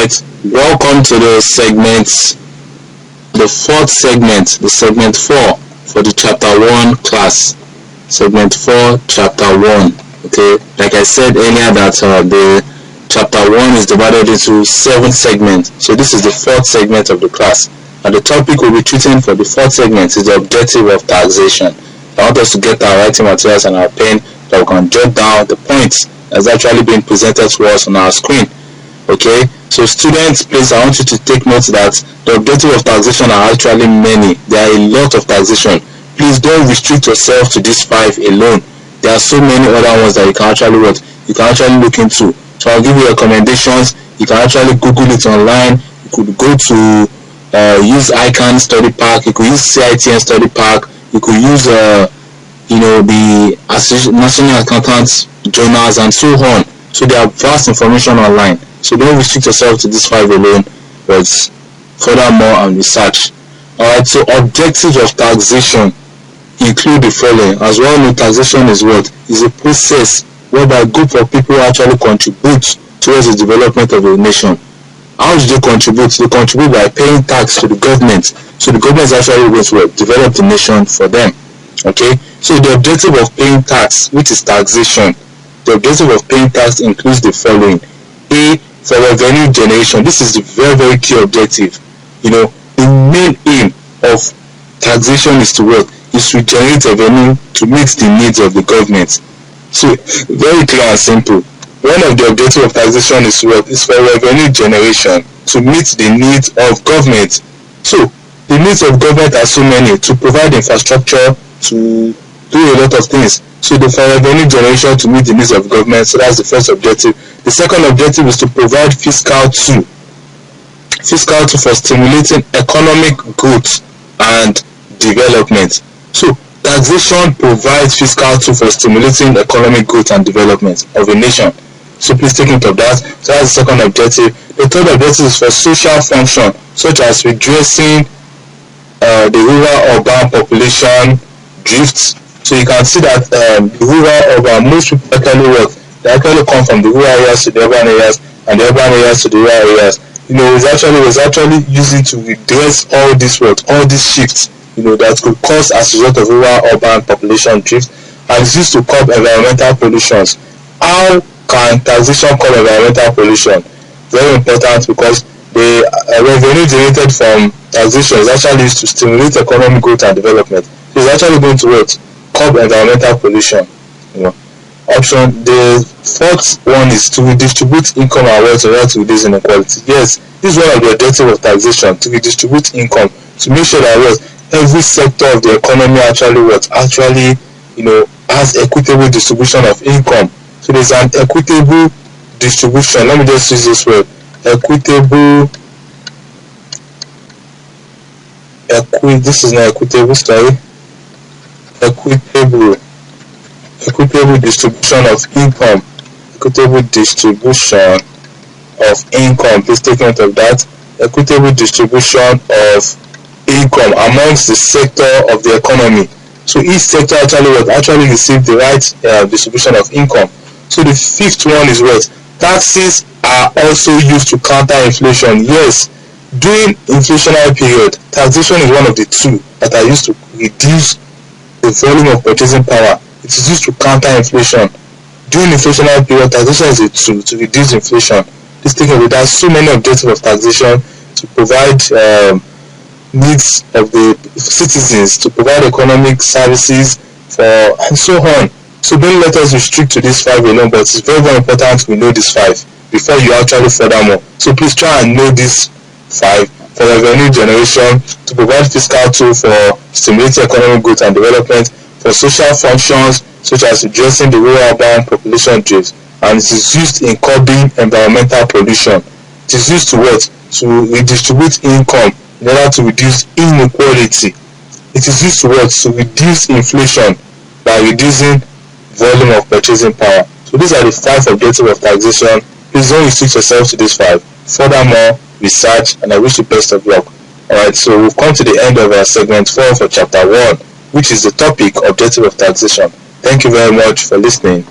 Alright, welcome to the fourth segment, the segment 4 for the chapter 1 class. Segment 4, chapter 1. Okay, like I said earlier that the chapter 1 is divided into 7 segments. So this is the fourth segment of the class. And the topic we'll be treating for the fourth segment is the objective of taxation. I want us to get our writing materials and our pen that we can jot down the points that's actually being presented to us on our screen. Okay, so students, please, I want you to take note that the objective of taxation are actually many. There are a lot of taxation. Please don't restrict yourself to these 5 alone. There are so many other ones that you can actually look into. So I'll give you recommendations. You can actually Google it online. You could go to use ICANN Study Park. You could use Citn Study Park. You could use the National Accountants journals and so on. So there are vast information online. So don't restrict yourself to these 5 alone, but furthermore and research. Alright, so objectives of taxation include the following. As well know, taxation is what? Is a process whereby a group of people actually contribute towards the development of a nation. How do they contribute? They contribute by paying tax to the government. So the government is actually going to develop the nation for them. Okay, so the objective of paying tax, which is taxation, the objective of paying tax includes the following. A, for revenue generation. This is the very, very key objective. The main aim of taxation is to what? Is to generate revenue to meet the needs of the government. So, very clear and simple. One of the objectives of taxation is what? Is for revenue generation to meet the needs of government. So, the needs of government are so many: to provide infrastructure, to do a lot of things. So the for revenue generation to meet the needs of government. So that's the first objective. The second objective is to provide fiscal tool for stimulating economic growth and development. So taxation provides fiscal tool for stimulating economic growth and development of a nation. So please take note of that. So that's the second objective. The third objective is for social function, such as redressing the rural-urban population drifts. So you can see that the rural-urban, most people actually work. They actually come from the rural areas to the urban areas, and the urban areas to the rural areas. Was actually using to redress all these shifts, that could cause as a result of rural-urban population drift, and it's used to curb environmental pollutions. How can taxation curb environmental pollution? Very important, because the revenue generated from taxation is actually used to stimulate economic growth and development. So it's actually going to curb environmental pollution. The fourth one is to redistribute income and wealth in order to reduce inequality. Yes, this is one of the objectives of taxation, to redistribute income, to make sure that every sector of the economy actually has equitable distribution of income. So there's an equitable distribution. Let me just use this word. This is not equitable, sorry. Equitable distribution of income. Equitable distribution of income. Please take note of that. Equitable distribution of income amongst the sector of the economy. So each sector actually receive the right distribution of income. So the fifth one is what? Taxes are also used to counter inflation. Yes, during inflationary period, taxation is one of the two that are used to reduce the volume of purchasing power. It is used to counter inflation. During inflationary period, taxation is a tool to reduce inflation. Please take note that so many objectives of taxation to provide needs of the citizens, to provide economic services and so on. So don't let us restrict to these 5 alone, but it's very, very important we know these 5 before you actually furthermore. So please try and know these 5 for revenue generation, to provide fiscal tool for stimulating economic growth and development, for social functions such as addressing the rural-urban population drift, and it is used in curbing environmental pollution. It is used to what? To redistribute income in order to reduce inequality. It is used to what? To reduce inflation by reducing volume of purchasing power. So these are the 5 objectives of taxation. Please don't restrict yourself to these 5. Furthermore, research, and I wish you best of luck. Alright, so we've come to the end of our segment 4 for chapter 1, which is the topic objective of taxation. Thank you very much for listening.